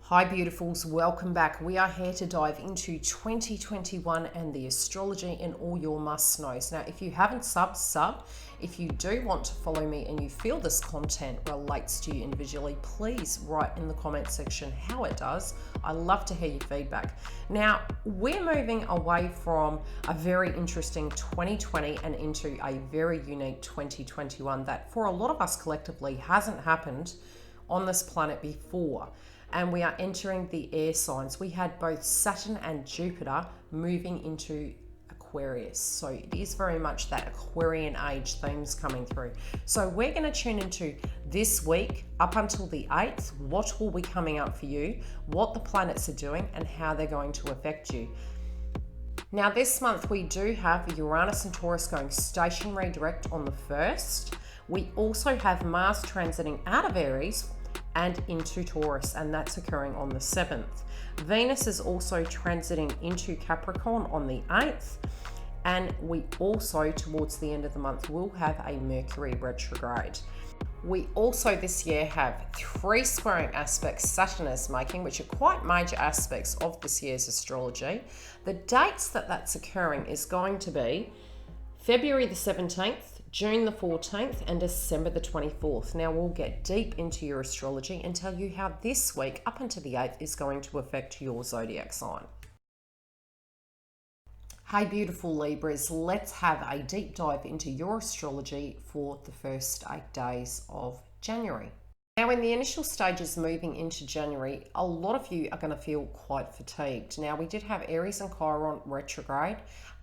Hi beautifuls, welcome back. We are here to dive into 2021 and the astrology and all your must knows. Now, if you haven't sub. If you do want to follow me and you feel this content relates to you individually, please write in the comment section how it does. I love to hear your feedback. Now, we're moving away from a very interesting 2020 and into a very unique 2021 that for a lot of us collectively hasn't happened on this planet before. And we are entering the air signs. We had both Saturn and Jupiter moving into Aquarius. So it is very much that Aquarian age themes coming through. So we're going to tune into this week up until the 8th. What will be coming up for you, what the planets are doing, and how they're going to affect you. Now this month we do have Uranus and Taurus going stationary direct on the 1st. We also have Mars transiting out of Aries and into Taurus, and that's occurring on the 7th. Venus is also transiting into Capricorn on the 8th, and we also, towards the end of the month, will have a Mercury retrograde. We also this year have 3 squaring aspects Saturn is making, which are quite major aspects of this year's astrology. The dates that that's occurring is going to be February the 17th, June the 14th, and December the 24th. Now we'll get deep into your astrology and tell you how this week up until the 8th is going to affect your zodiac sign. Hey beautiful Libras, let's have a deep dive into your astrology for the first 8 days of January. Now in the initial stages moving into January, a lot of you are going to feel quite fatigued. Now we did have Aries and Chiron retrograde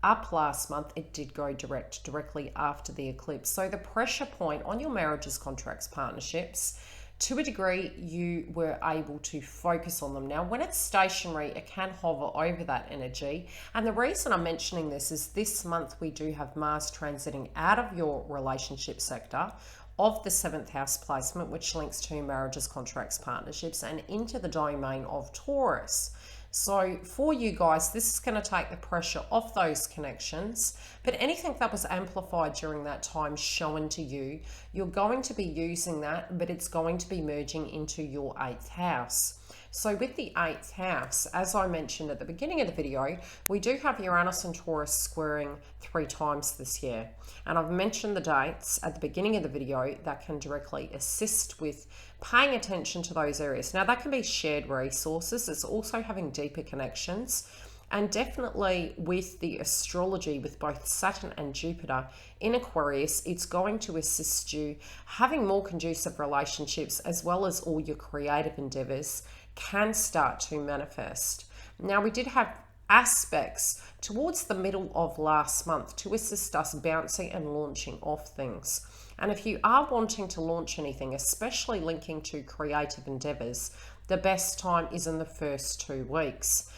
up last month. It did go directly after the eclipse. So the pressure point on your marriages, contracts, partnerships, to a degree you were able to focus on them. Now when it's stationary, it can hover over that energy. And the reason I'm mentioning this is this month we do have Mars transiting out of your relationship sector of the 7th house placement, which links to marriages, contracts, partnerships, and into the domain of Taurus. So for you guys, this is going to take the pressure off those connections, but anything that was amplified during that time shown to you, you're going to be using that, but it's going to be merging into your 8th house. So with the 8th house, as I mentioned at the beginning of the video, we do have Uranus and Taurus squaring 3 times this year. And I've mentioned the dates at the beginning of the video that can directly assist with paying attention to those areas. Now that can be shared resources. It's also having deeper connections. And definitely with the astrology with both Saturn and Jupiter in Aquarius, it's going to assist you having more conducive relationships, as well as all your creative endeavors can start to manifest. Now we did have aspects towards the middle of last month to assist us bouncing and launching off things. And if you are wanting to launch anything, especially linking to creative endeavors, the best time is in the first 2 weeks.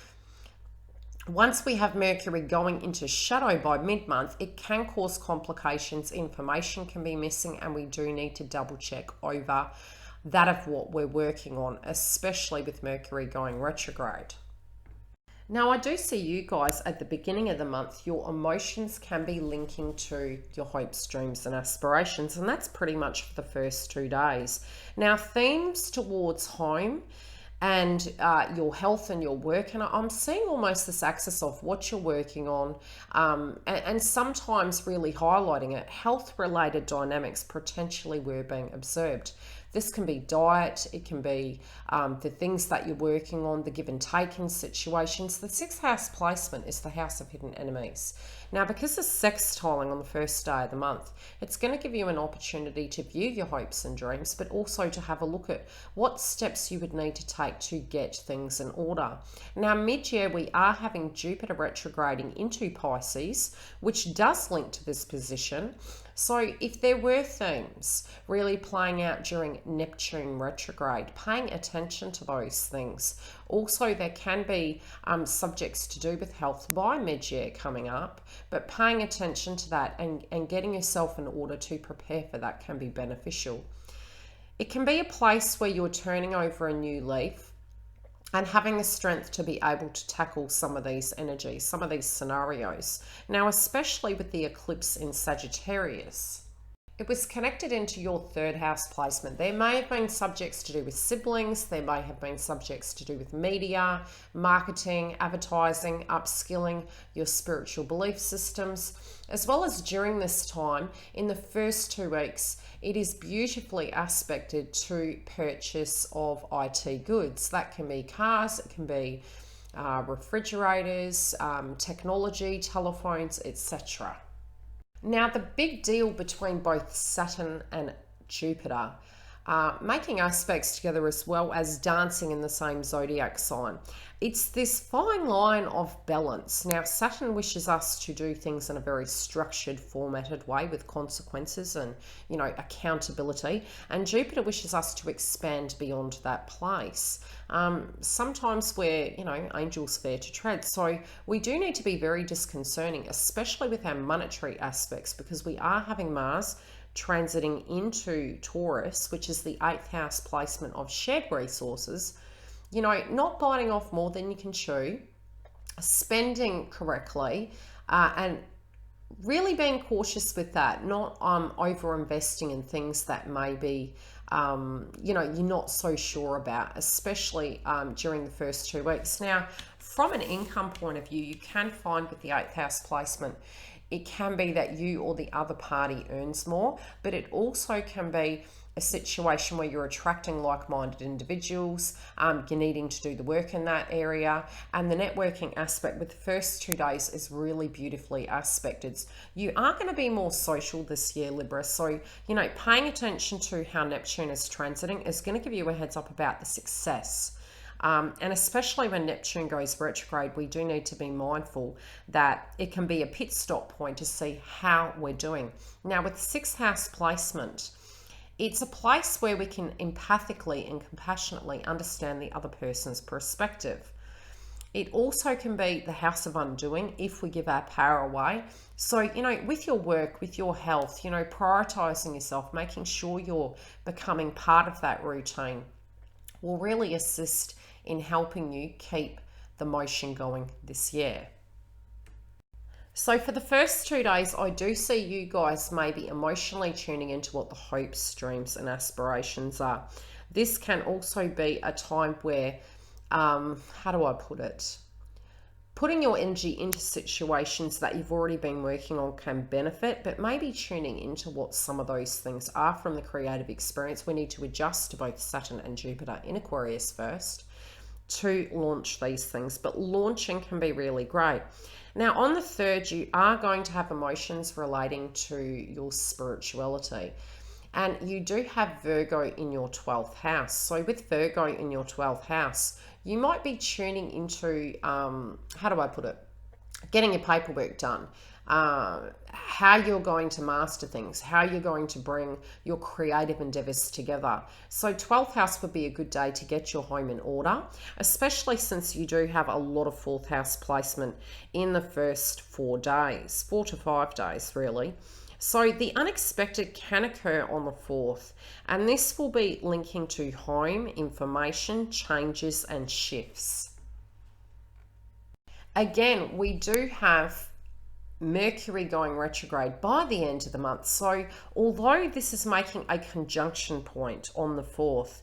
Once we have Mercury going into shadow by mid-month, it can cause complications. Information can be missing, and we do need to double check over that of what we're working on, especially with Mercury going retrograde. Now I do see you guys at the beginning of the month, your emotions can be linking to your hopes, dreams and aspirations, and that's pretty much for the first 2 days. Now themes towards home and your health and your work, and I'm seeing almost this axis of what you're working on, and sometimes really highlighting it, health related dynamics potentially were being observed. This can be diet, it can be the things that you're working on, the give and take in situations. The 6th house placement is the house of hidden enemies. Now, because it's sextiling on the first day of the month, it's going to give you an opportunity to view your hopes and dreams, but also to have a look at what steps you would need to take to get things in order. Now, mid-year, we are having Jupiter retrograding into Pisces, which does link to this position. So if there were themes really playing out during Neptune retrograde, paying attention to those things. Also, there can be subjects to do with health by mid-year coming up, but paying attention to that and getting yourself in order to prepare for that can be beneficial. It can be a place where you're turning over a new leaf and having the strength to be able to tackle some of these energies, some of these scenarios. Now, especially with the eclipse in Sagittarius, It was connected into your third house placement. There may have been subjects to do with siblings. There may have been subjects to do with media, marketing, advertising, upskilling, your spiritual belief systems, as well as during this time, in the first 2 weeks, it is beautifully aspected to purchase of IT goods. That can be cars, it can be refrigerators, technology, telephones, etc. Now, the big deal between both Saturn and Jupiter, making aspects together as well as dancing in the same zodiac sign. It's this fine line of balance. Now, Saturn wishes us to do things in a very structured, formatted way with consequences and, accountability. And Jupiter wishes us to expand beyond that place. Sometimes we're, angels fair to tread. So we do need to be very disconcerting, especially with our monetary aspects, because we are having Mars transiting into Taurus, which is the 8th house placement of shared resources. Not biting off more than you can chew, spending correctly, and really being cautious with that, not over investing in things that may be you're not so sure about, especially during the first 2 weeks. Now, from an income point of view, you can find with the 8th house placement, it can be that you or the other party earns more, but it also can be a situation where you're attracting like-minded individuals, you're needing to do the work in that area, and the networking aspect with the first 2 days is really beautifully aspected. You are going to be more social this year, Libra, so paying attention to how Neptune is transiting is going to give you a heads up about the success. And especially when Neptune goes retrograde, we do need to be mindful that it can be a pit stop point to see how we're doing. Now, with 6th house placement, it's a place where we can empathically and compassionately understand the other person's perspective. It also can be the house of undoing if we give our power away. So, with your work, with your health, prioritizing yourself, making sure you're becoming part of that routine will really assist in helping you keep the motion going this year. So for the first 2 days, I do see you guys maybe emotionally tuning into what the hopes, dreams, and aspirations are. This can also be a time where, how do I put it? Putting your energy into situations that you've already been working on can benefit, but maybe tuning into what some of those things are from the creative experience. We need to adjust to both Saturn and Jupiter in Aquarius first to launch these things, but launching can be really great. Now, on the 3rd, you are going to have emotions relating to your spirituality. And you do have Virgo in your 12th house. So with Virgo in your 12th house, you might be tuning into, how do I put it? Getting your paperwork done. How you're going to master things, how you're going to bring your creative endeavors together. So 12th house would be a good day to get your home in order, especially since you do have a lot of 4th house placement in the first 4 days, 4 to 5 days really. So the unexpected can occur on the 4th, and this will be linking to home, information, changes, and shifts. Again, we do have Mercury going retrograde by the end of the month. So although this is making a conjunction point on the 4th,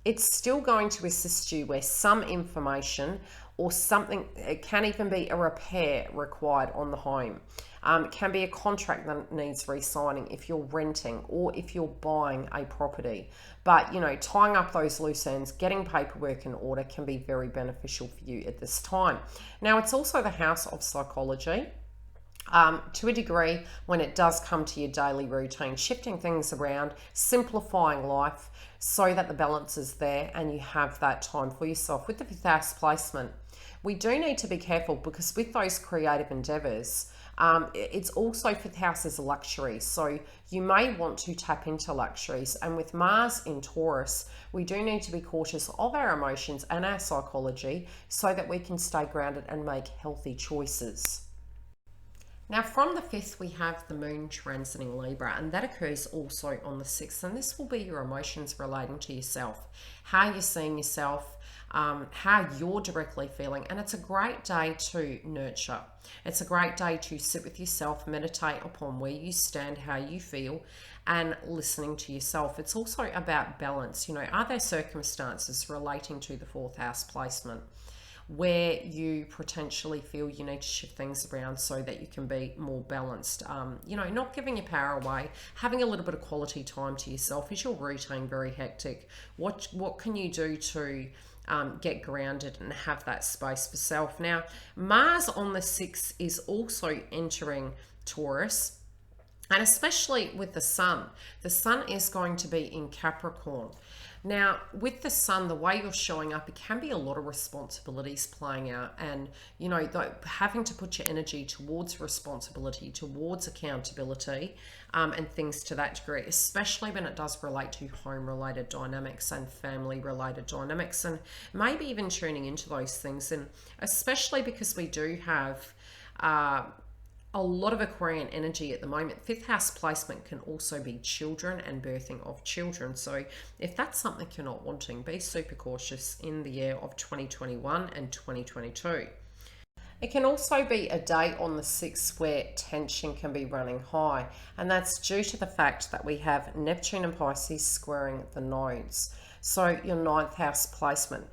it's still going to assist you where some information or something, it can even be a repair required on the home. It can be a contract that needs re-signing if you're renting or if you're buying a property. But, tying up those loose ends, getting paperwork in order can be very beneficial for you at this time. Now, it's also the house of psychology. To a degree, when it does come to your daily routine, shifting things around, simplifying life so that the balance is there and you have that time for yourself. With the 5th house placement, we do need to be careful because with those creative endeavors, it's also 5th house as a luxury. So you may want to tap into luxuries. And with Mars in Taurus, we do need to be cautious of our emotions and our psychology so that we can stay grounded and make healthy choices. Now, from the 5th, we have the moon transiting Libra, and that occurs also on the 6th. And this will be your emotions relating to yourself, how you're seeing yourself, how you're directly feeling. And it's a great day to nurture. It's a great day to sit with yourself, meditate upon where you stand, how you feel, and listening to yourself. It's also about balance. Are there circumstances relating to the 4th house placement where you potentially feel you need to shift things around so that you can be more balanced? Not giving your power away, having a little bit of quality time to yourself. Is your routine very hectic? What can you do to get grounded and have that space for self? Now, Mars on the 6th is also entering Taurus, and especially with the sun is going to be in Capricorn. Now, with the sun, the way you're showing up, it can be a lot of responsibilities playing out, and having to put your energy towards responsibility, towards accountability, and things to that degree, especially when it does relate to home-related dynamics and family-related dynamics, and maybe even tuning into those things. And especially because we do have a lot of Aquarian energy at the moment. 5th house placement can also be children and birthing of children. So if that's something you're not wanting, be super cautious in the year of 2021 and 2022. It can also be a day on the 6th where tension can be running high, and that's due to the fact that we have Neptune and Pisces squaring the nodes. So your 9th house placement,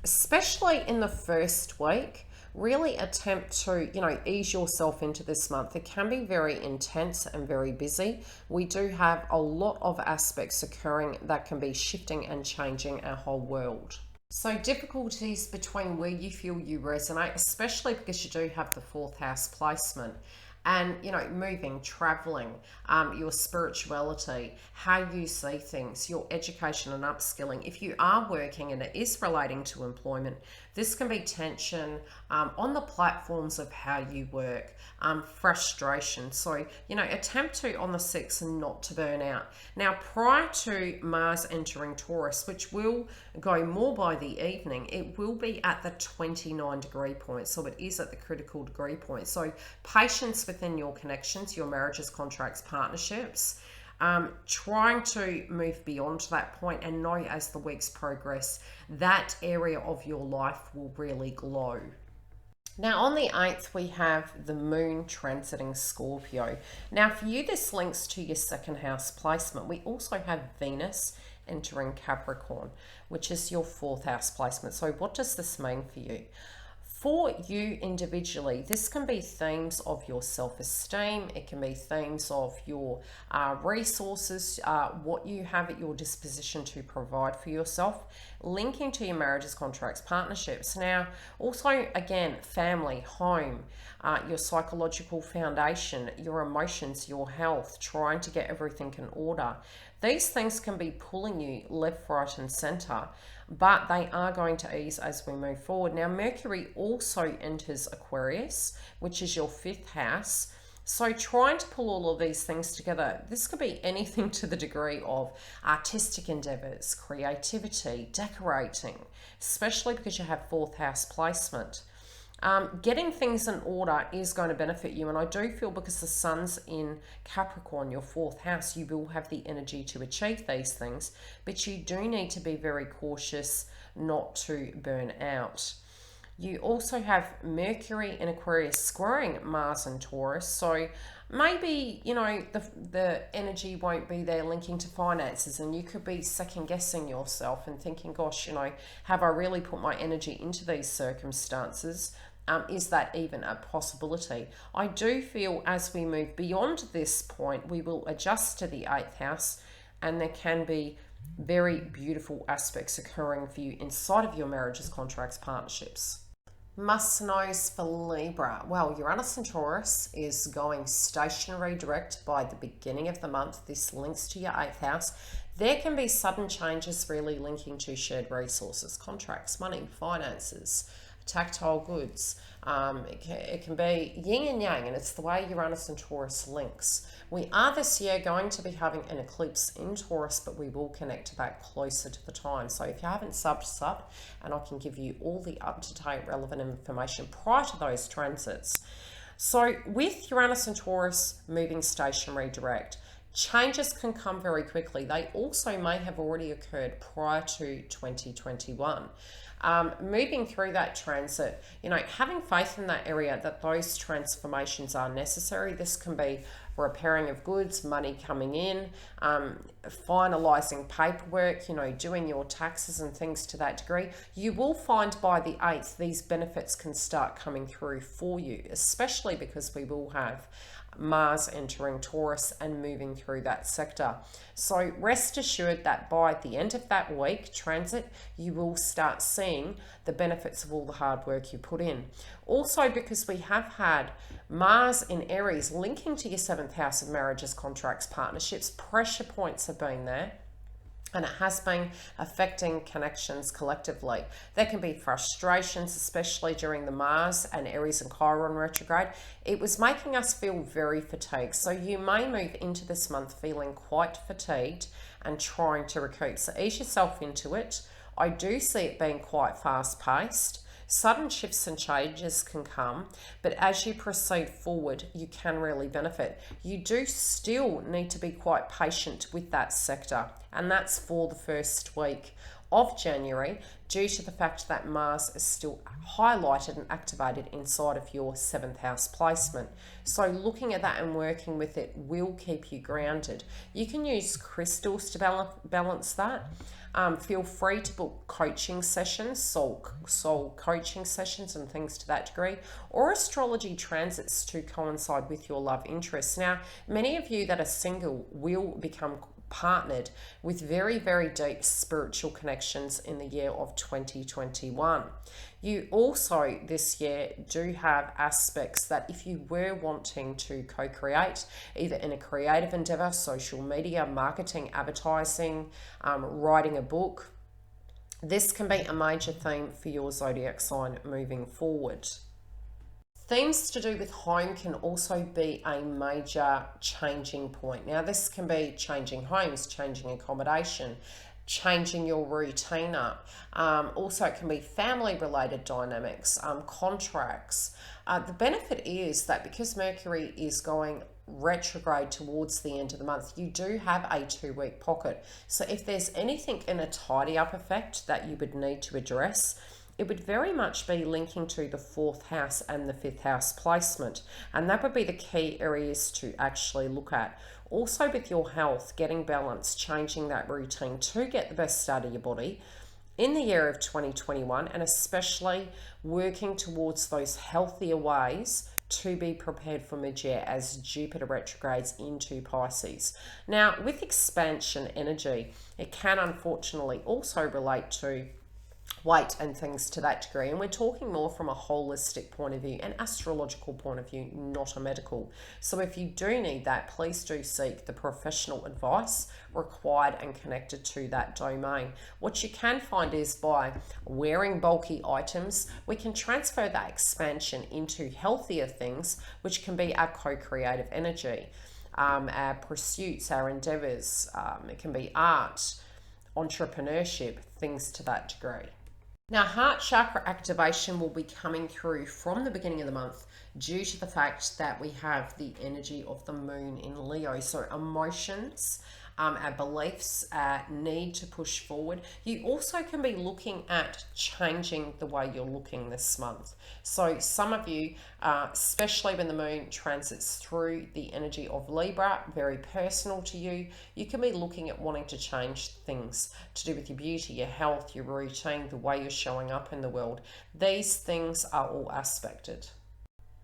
especially in the first week, really attempt to, ease yourself into this month. It can be very intense and very busy. We do have a lot of aspects occurring that can be shifting and changing our whole world. So difficulties between where you feel you resonate, especially because you do have the 4th house placement. And moving, traveling, your spirituality, how you see things, your education and upskilling. If you are working and it is relating to employment, this can be tension on the platforms of how you work, frustration. So attempt to, on the 6th, not to burn out. Now, prior to Mars entering Taurus, which will go more by the evening, it will be at the 29-degree point. So it is at the critical degree point. So patience within your connections, your marriages, contracts, partnerships, trying to move beyond that point, and know as the weeks progress, that area of your life will really glow. Now, on the 8th, we have the moon transiting Scorpio. Now, for you, this links to your 2nd house placement. We also have Venus entering Capricorn, which is your 4th house placement. So what does this mean for you? For you individually, this can be themes of your self-esteem. It can be themes of your resources, what you have at your disposition to provide for yourself, linking to your marriages, contracts, partnerships. Now, also, again, family, home, your psychological foundation, your emotions, your health, trying to get everything in order. These things can be pulling you left, right, and center, but they are going to ease as we move forward. Now, Mercury also enters Aquarius, which is your 5th house. So trying to pull all of these things together, this could be anything to the degree of artistic endeavors, creativity, decorating, especially because you have 4th house placement. Getting things in order is going to benefit you, and I do feel because the sun's in Capricorn, your 4th house, you will have the energy to achieve these things, but you do need to be very cautious not to burn out. You also have Mercury in Aquarius squaring Mars and Taurus, so maybe the energy won't be there linking to finances, and you could be second guessing yourself and thinking, gosh, have I really put my energy into these circumstances? Is that even a possibility? I do feel as we move beyond this point, we will adjust to the 8th house, and there can be very beautiful aspects occurring for you inside of your marriages, contracts, partnerships. Must knows for Libra. Well, Uranus and Taurus is going stationary direct by the beginning of the month. This links to your 8th house. There can be sudden changes really linking to shared resources, contracts, money, finances, tactile goods. It can be yin and yang, and it's the way Uranus and Taurus links. We are this year going to be having an eclipse in Taurus, but we will connect to that closer to the time. So if you haven't subbed up, and I can give you all the up-to-date relevant information prior to those transits. So with Uranus and Taurus moving stationary direct, Changes can come very quickly. They also may have already occurred prior to 2021. Moving through that transit, having faith in that area that those transformations are necessary. This can be repairing of goods, money coming in, finalizing paperwork, doing your taxes and things to that degree. You will find by the 8th these benefits can start coming through for you, especially because we will have Mars entering Taurus and moving through that sector. So rest assured that by the end of that week transit, you will start seeing the benefits of all the hard work you put in. Also, because we have had Mars in Aries linking to your 7th house of marriages, contracts, partnerships, pressure points have been there. And it has been affecting connections collectively. There can be frustrations, especially during the Mars and Aries and Chiron retrograde. It was making us feel very fatigued. So you may move into this month feeling quite fatigued and trying to recoup. So ease yourself into it. I do see it being quite fast-paced. Sudden shifts and changes can come, but as you proceed forward, you can really benefit. You do still need to be quite patient with that sector, and that's for the first week of January, due to the fact that Mars is still highlighted and activated inside of your 7th house placement. So looking at that and working with it will keep you grounded. You can use crystals to balance that. Feel free to book coaching sessions, soul coaching sessions and things to that degree, or astrology transits to coincide with your love interests. Now, many of you that are single will become partnered with very, very deep spiritual connections in the year of 2021. You also this year do have aspects that if you were wanting to co-create, either in a creative endeavor, social media, marketing, advertising, writing a book, this can be a major theme for your zodiac sign moving forward. Themes to do with home can also be a major changing point. Now, this can be changing homes, changing accommodation, changing your routine up. Also, it can be family-related dynamics, contracts. The benefit is that because Mercury is going retrograde towards the end of the month, you do have a 2-week pocket. So if there's anything in a tidy-up effect that you would need to address, it would very much be linking to the 4th house and the 5th house placement. And that would be the key areas to actually look at. Also with your health, getting balance, changing that routine to get the best out of your body in the year of 2021, and especially working towards those healthier ways to be prepared for mid-year as Jupiter retrogrades into Pisces. Now, with expansion energy, it can unfortunately also relate to weight and things to that degree, and we're talking more from a holistic point of view, an astrological point of view, not a medical. So if you do need that, please do seek the professional advice required and connected to that domain. What you can find is by wearing bulky items, we can transfer that expansion into healthier things, which can be our co-creative energy, our pursuits, our endeavors. It can be art, entrepreneurship, things to that degree. Now, heart chakra activation will be coming through from the beginning of the month due to the fact that we have the energy of the moon in Leo. So emotions, our beliefs, need to push forward. You also can be looking at changing the way you're looking this month. So some of you, especially when the moon transits through the energy of Libra, very personal to you, you can be looking at wanting to change things to do with your beauty, your health, your routine, the way you're showing up in the world. These things are all aspected.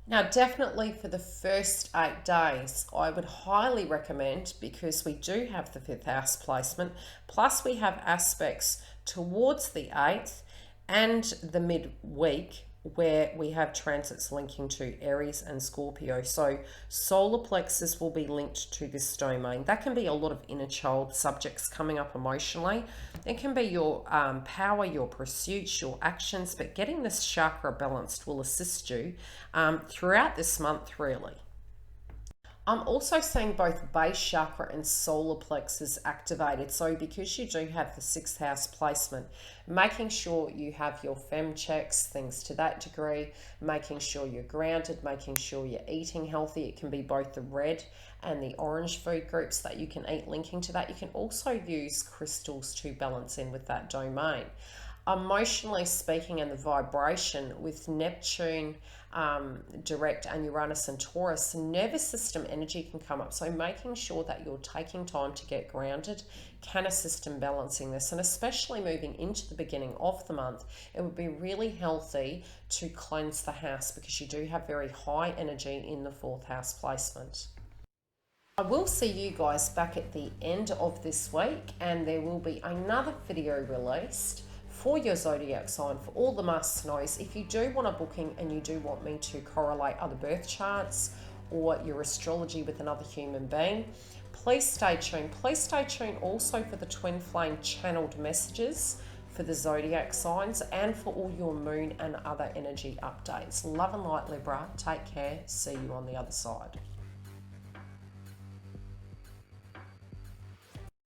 Now, definitely for the first 8 days, I would highly recommend, because we do have the 5th house placement, plus we have aspects towards the 8th and the midweek where we have transits linking to Aries and Scorpio. So solar plexus will be linked to this domain. That can be a lot of inner child subjects coming up emotionally. It can be your power, your pursuits, your actions, but getting this chakra balanced will assist you throughout this month, really. I'm also seeing both base chakra and solar plexus activated. So because you do have the 6th house placement, making sure you have your fem checks, things to that degree, making sure you're grounded, making sure you're eating healthy. It can be both the red and the orange food groups that you can eat linking to that. You can also use crystals to balance in with that domain. Emotionally speaking, and the vibration with Neptune direct and Uranus and Taurus, nervous system energy can come up. So making sure that you're taking time to get grounded can assist in balancing this, and especially moving into the beginning of the month, it would be really healthy to cleanse the house because you do have very high energy in the 4th house placement. I will see you guys back at the end of this week, and there will be another video released for your zodiac sign for all the must knows. If you do want a booking and you do want me to correlate other birth charts or your astrology with another human being, please stay tuned. Please stay tuned also for the twin flame channeled messages for the zodiac signs and for all your moon and other energy updates. Love and light, Libra. Take care. See you on the other side.